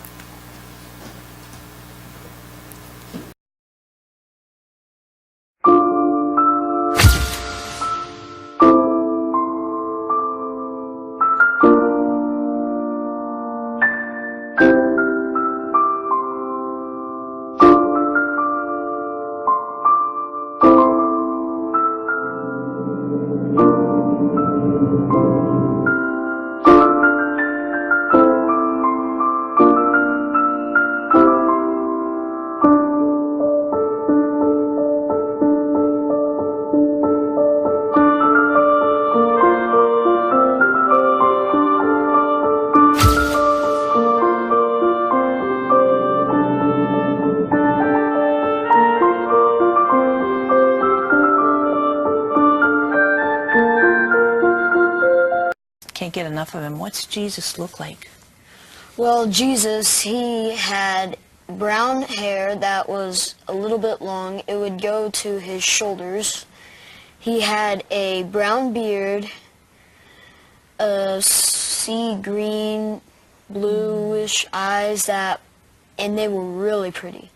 Can't get enough of him. What's Jesus look like? Well, Jesus, he had brown hair that was a little bit long. It would go to his shoulders. He had a brown beard, sea green, bluish eyes and they were really pretty.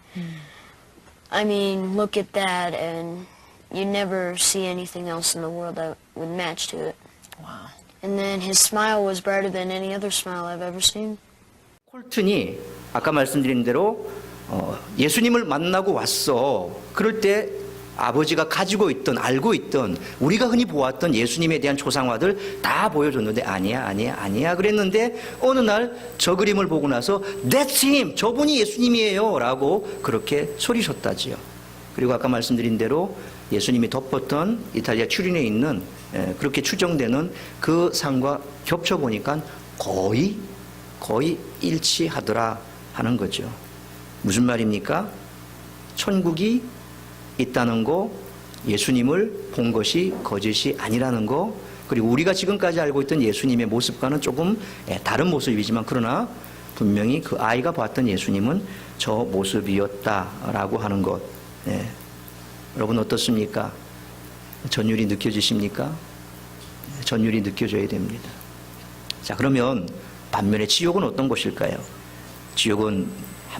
I mean, look at that, and you never see anything else in the world that would match to it. Wow. And then his smile was brighter than any other smile I've ever seen. 콜튼이 아까 말씀드린 대로 예수님을 만나고 왔어. 그럴 때 아버지가 가지고 있던 알고 있던 우리가 흔히 보았던 예수님에 대한 초상화들 다 보여줬는데 아니야 그랬는데 어느 날 저 그림을 보고 나서 That's him! 저분이 예수님이에요 라고 그렇게 소리쳤다지요. 그리고 아까 말씀드린 대로 예수님이 덮었던 이탈리아 튜린에 있는 그렇게 추정되는 그 상과 겹쳐보니까 거의 일치하더라 하는 거죠. 무슨 말입니까? 천국이 있다는 거, 예수님을 본 것이 거짓이 아니라는 거, 그리고 우리가 지금까지 알고 있던 예수님의 모습과는 조금 다른 모습이지만 그러나 분명히 그 아이가 봤던 예수님은 저 모습이었다라고 하는 것. 여러분 어떻습니까? 전율이 느껴지십니까? 전율이 느껴져야 됩니다. 자, 그러면 반면에 지옥은 어떤 곳일까요? 지옥은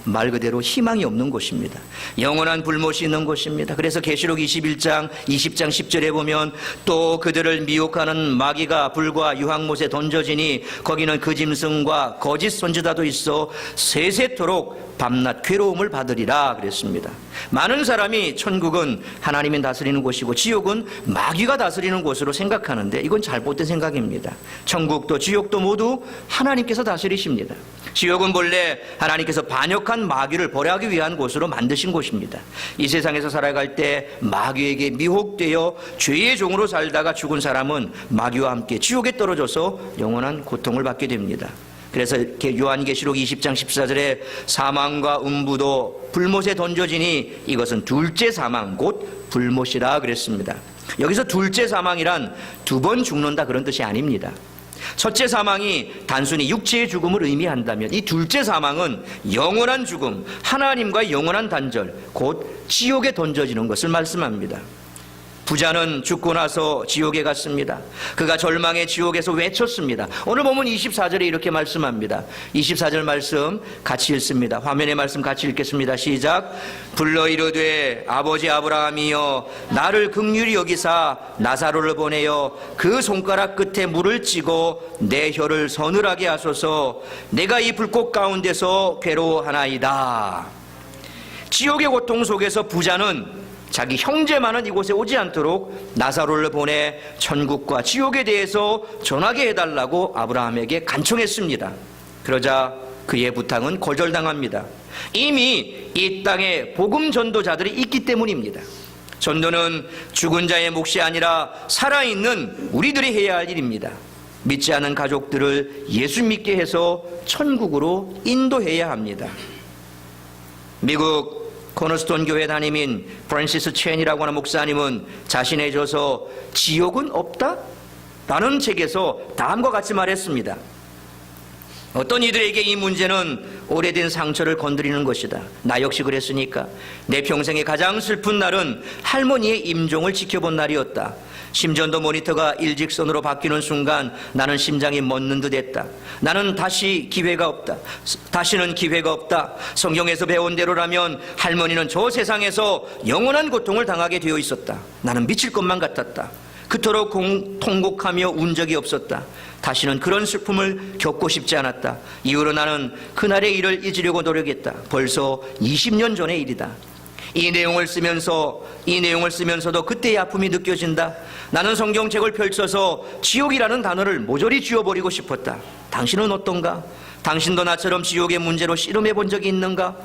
말 그대로 희망이 없는 곳입니다. 영원한 불못이 있는 곳입니다. 그래서 계시록 21장 20장 10절에 보면 또 그들을 미혹하는 마귀가 불과 유황못에 던져지니 거기는 그 짐승과 거짓 선지자도 있어 세세토록 밤낮 괴로움을 받으리라 그랬습니다. 많은 사람이 천국은 하나님이 다스리는 곳이고 지옥은 마귀가 다스리는 곳으로 생각하는데 이건 잘못된 생각입니다. 천국도 지옥도 모두 하나님께서 다스리십니다. 지옥은 본래 하나님께서 반역 강력한 마귀를 벌하기 위한 곳으로 만드신 곳입니다. 이 세상에서 살아갈 때 마귀에게 미혹되어 죄의 종으로 살다가 죽은 사람은 마귀와 함께 지옥에 떨어져서 영원한 고통을 받게 됩니다. 그래서 요한계시록 20장 14절에 사망과 음부도 불못에 던져지니 이것은 둘째 사망 곧 불못이라 그랬습니다. 여기서 둘째 사망이란 2번 죽는다 그런 뜻이 아닙니다. 첫째 사망이 단순히 육체의 죽음을 의미한다면 이 둘째 사망은 영원한 죽음, 하나님과의 영원한 단절, 곧 지옥에 던져지는 것을 말씀합니다. 부자는 죽고 나서 지옥에 갔습니다. 그가 절망의 지옥에서 외쳤습니다. 오늘 보면 24절에 이렇게 말씀합니다. 24절 말씀 같이 읽습니다. 화면의 말씀 같이 읽겠습니다. 시작. 불러 이르되 아버지 아브라함이여 나를 긍휼히 여기사 나사로를 보내어 그 손가락 끝에 물을 찌고 내 혀를 서늘하게 하소서. 내가 이 불꽃 가운데서 괴로워하나이다. 지옥의 고통 속에서 부자는 자기 형제만은 이곳에 오지 않도록 나사로를 보내 천국과 지옥에 대해서 전하게 해달라고 아브라함에게 간청했습니다. 그러자 그의 부탁은 거절당합니다. 이미 이 땅에 복음 전도자들이 있기 때문입니다. 전도는 죽은 자의 몫이 아니라 살아있는 우리들이 해야 할 일입니다. 믿지 않은 가족들을 예수 믿게 해서 천국으로 인도해야 합니다. 미국 코너스톤 교회 담임인 프랜시스 첸이라고 하는 목사님은 자신의 저서 지옥은 없다? 라는 책에서 다음과 같이 말했습니다. 어떤 이들에게 이 문제는 오래된 상처를 건드리는 것이다. 나 역시 그랬으니까. 내 평생의 가장 슬픈 날은 할머니의 임종을 지켜본 날이었다. 심전도 모니터가 일직선으로 바뀌는 순간 나는 심장이 멎는 듯 했다. 나는 다시는 기회가 없다. 성경에서 배운 대로라면 할머니는 저 세상에서 영원한 고통을 당하게 되어 있었다. 나는 미칠 것만 같았다. 그토록 통곡하며 운 적이 없었다. 다시는 그런 슬픔을 겪고 싶지 않았다. 이후로 나는 그날의 일을 잊으려고 노력했다. 벌써 20년 전의 일이다. 이 내용을 쓰면서도 그때의 아픔이 느껴진다. 나는 성경책을 펼쳐서 지옥이라는 단어를 모조리 지워버리고 싶었다. 당신은 어떤가? 당신도 나처럼 지옥의 문제로 씨름해 본 적이 있는가?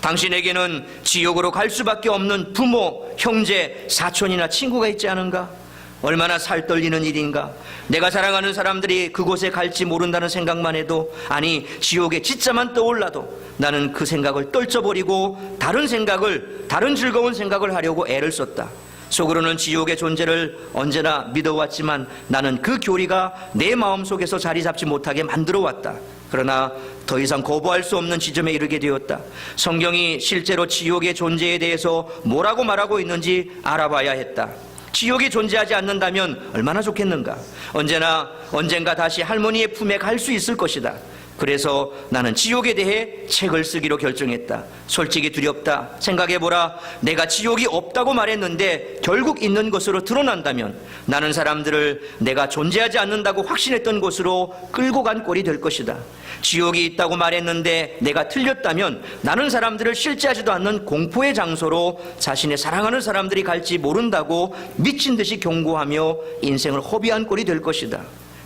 당신에게는 지옥으로 갈 수밖에 없는 부모, 형제, 사촌이나 친구가 있지 않은가? 얼마나 살떨리는 일인가? 내가 사랑하는 사람들이 그곳에 갈지 모른다는 생각만 해도, 아니 지옥의 짓자만 떠올라도 나는 그 생각을 떨쳐버리고 다른 즐거운 생각을 하려고 애를 썼다. 속으로는 지옥의 존재를 언제나 믿어왔지만 나는 그 교리가 내 마음속에서 자리 잡지 못하게 만들어 왔다. 그러나 더 이상 거부할 수 없는 지점에 이르게 되었다. 성경이 실제로 지옥의 존재에 대해서 뭐라고 말하고 있는지 알아봐야 했다. 지옥이 존재하지 않는다면 얼마나 좋겠는가. 언젠가 다시 할머니의 품에 갈 수 있을 것이다. 그래서 나는 지옥에 대해 책을 쓰기로 결정했다. 솔직히 두렵다. 생각해보라. 내가 지옥이 없다고 말했는데 결국 있는 것으로 드러난다면 나는 사람들을 내가 존재하지 않는다고 확신했던 곳으로 끌고 간 꼴이 될 것이다. 지옥이 있다고 말했는데 내가 틀렸다면 나는 사람들을 실제하지도 않는 공포의 장소로 자신의 사랑하는 사람들이 갈지 모른다고 미친 듯이 경고하며 인생을 허비한 꼴이 될 것이다.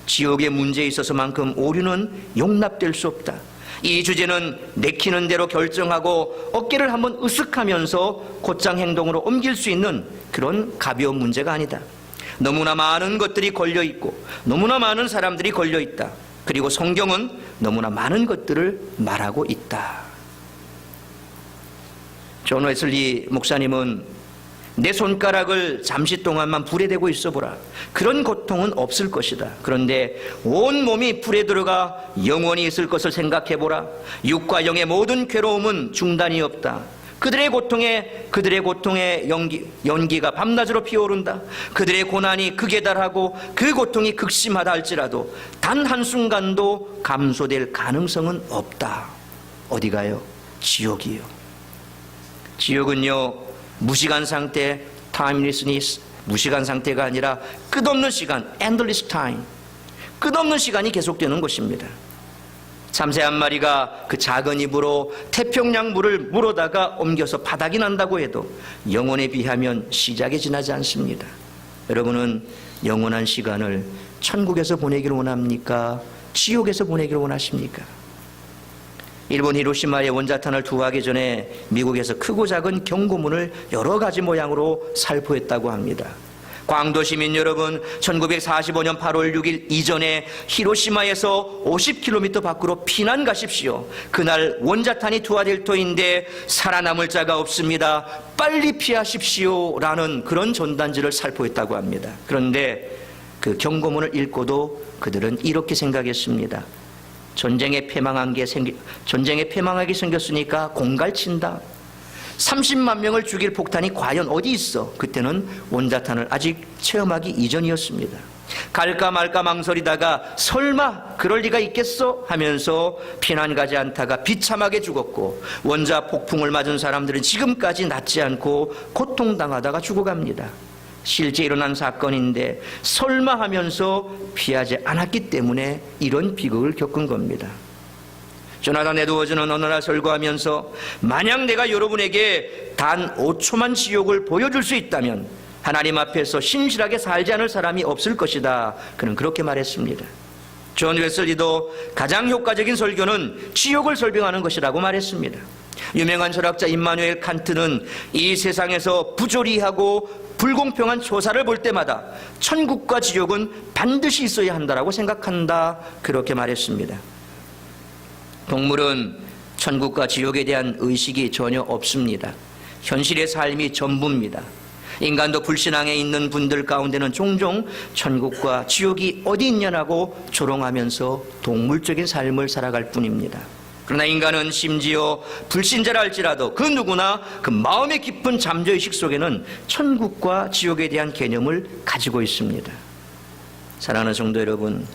지옥의 문제에 있어서만큼 오류는 용납될 수 없다. 이 주제는 내키는 대로 결정하고 어깨를 한번 으쓱하면서 곧장 행동으로 옮길 수 있는 그런 가벼운 문제가 아니다. 너무나 많은 것들이 걸려있고 너무나 많은 사람들이 걸려있다. 그리고 성경은 너무나 많은 것들을 말하고 있다. 존 웨슬리 목사님은 내 손가락을 잠시 동안만 불에 대고 있어보라. 그런 고통은 없을 것이다. 그런데 온 몸이 불에 들어가 영원히 있을 것을 생각해보라. 육과 영의 모든 괴로움은 중단이 없다. 그들의 고통의 연기가 밤낮으로 피어오른다. 그들의 고난이 극에 달하고 그 고통이 극심하다 할지라도 단 한순간도 감소될 가능성은 없다. 어디가요? 지옥이요. 지옥은요, 무시간 상태, timelessness, 무시간 상태가 아니라 끝없는 시간, endless time, 끝없는 시간이 계속되는 것입니다. 참새 한 마리가 그 작은 입으로 태평양 물을 물어다가 옮겨서 바닥이 난다고 해도 영혼에 비하면 시작에 지나지 않습니다. 여러분은 영원한 시간을 천국에서 보내기를 원합니까? 지옥에서 보내기를 원하십니까? 일본 히로시마에 원자탄을 투하하기 전에 미국에서 크고 작은 경고문을 여러 가지 모양으로 살포했다고 합니다. 광도 시민 여러분, 1945년 8월 6일 이전에 히로시마에서 50km 밖으로 피난 가십시오. 그날 원자탄이 투하될 터인데 살아남을 자가 없습니다. 빨리 피하십시오. 라는 그런 전단지를 살포했다고 합니다. 그런데 그 경고문을 읽고도 그들은 이렇게 생각했습니다. 전쟁에 패망하게 생겼으니까 공갈친다. 30만 명을 죽일 폭탄이 과연 어디 있어? 그때는 원자탄을 아직 체험하기 이전이었습니다. 갈까 말까 망설이다가 설마 그럴 리가 있겠어? 하면서 피난 가지 않다가 비참하게 죽었고, 원자 폭풍을 맞은 사람들은 지금까지 낫지 않고 고통당하다가 죽어갑니다. 실제 일어난 사건인데 설마 하면서 피하지 않았기 때문에 이런 비극을 겪은 겁니다. 조나단 에드워즈는 어느 날 설교하면서 만약 내가 여러분에게 단 5초만 지옥을 보여줄 수 있다면 하나님 앞에서 신실하게 살지 않을 사람이 없을 것이다. 그는 그렇게 말했습니다. 존 웨슬리도 가장 효과적인 설교는 지옥을 설명하는 것이라고 말했습니다. 유명한 철학자 임마누엘 칸트는 이 세상에서 부조리하고 불공평한 조사를 볼 때마다 천국과 지옥은 반드시 있어야 한다라고 생각한다. 그렇게 말했습니다. 동물은 천국과 지옥에 대한 의식이 전혀 없습니다. 현실의 삶이 전부입니다. 인간도 불신앙에 있는 분들 가운데는 종종 천국과 지옥이 어디 있냐고 조롱하면서 동물적인 삶을 살아갈 뿐입니다. 그러나 인간은 심지어 불신자라 할지라도 그 누구나 그 마음의 깊은 잠재의식 속에는 천국과 지옥에 대한 개념을 가지고 있습니다. 사랑하는 성도 여러분,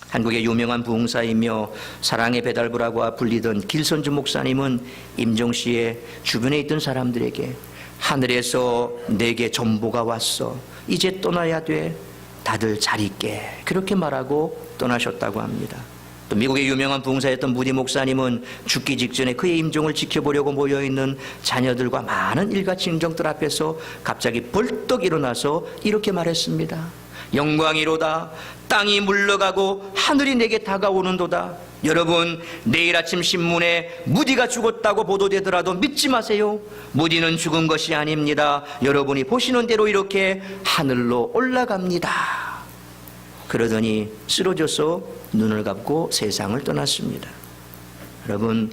한국의 유명한 부흥사이며 사랑의 배달부라고 불리던 길선주 목사님은 임종 씨의 주변에 있던 사람들에게 하늘에서 내게 전보가 왔어. 이제 떠나야 돼. 다들 잘 있게. 그렇게 말하고 떠나셨다고 합니다. 또 미국의 유명한 부흥사였던 무디 목사님은 죽기 직전에 그의 임종을 지켜보려고 모여있는 자녀들과 많은 일가 친정들 앞에서 갑자기 벌떡 일어나서 이렇게 말했습니다. 영광이로다. 땅이 물러가고 하늘이 내게 다가오는도다. 여러분, 내일 아침 신문에 무디가 죽었다고 보도되더라도 믿지 마세요. 무디는 죽은 것이 아닙니다. 여러분이 보시는 대로 이렇게 하늘로 올라갑니다. 그러더니 쓰러져서 눈을 감고 세상을 떠났습니다. 여러분,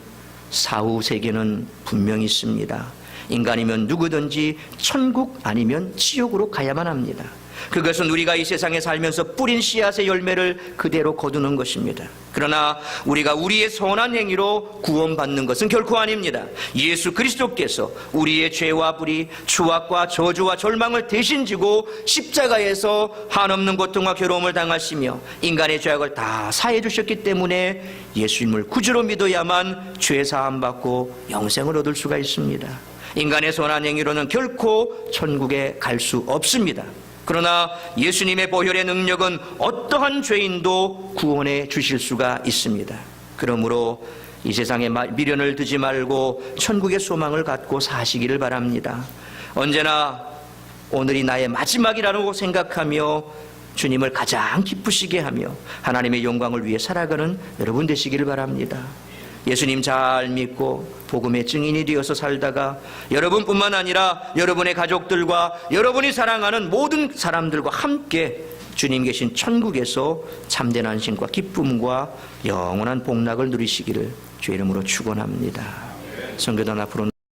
사후 세계는 분명히 있습니다. 인간이면 누구든지 천국 아니면 지옥으로 가야만 합니다. 그것은 우리가 이 세상에 살면서 뿌린 씨앗의 열매를 그대로 거두는 것입니다. 그러나 우리가 우리의 선한 행위로 구원받는 것은 결코 아닙니다. 예수 그리스도께서 우리의 죄와 불의, 추악과 저주와 절망을 대신 지고 십자가에서 한없는 고통과 괴로움을 당하시며 인간의 죄악을 다 사해 주셨기 때문에 예수님을 구주로 믿어야만 죄 사함 받고 영생을 얻을 수가 있습니다. 인간의 선한 행위로는 결코 천국에 갈 수 없습니다. 그러나 예수님의 보혈의 능력은 어떠한 죄인도 구원해 주실 수가 있습니다. 그러므로 이 세상에 미련을 두지 말고 천국의 소망을 갖고 사시기를 바랍니다. 언제나 오늘이 나의 마지막이라고 생각하며 주님을 가장 기쁘시게 하며 하나님의 영광을 위해 살아가는 여러분 되시기를 바랍니다. 예수님 잘 믿고 복음의 증인이 되어서 살다가 여러분뿐만 아니라 여러분의 가족들과 여러분이 사랑하는 모든 사람들과 함께 주님 계신 천국에서 참된 안심과 기쁨과 영원한 복락을 누리시기를 주의 이름으로 축원합니다. 성교단 앞으로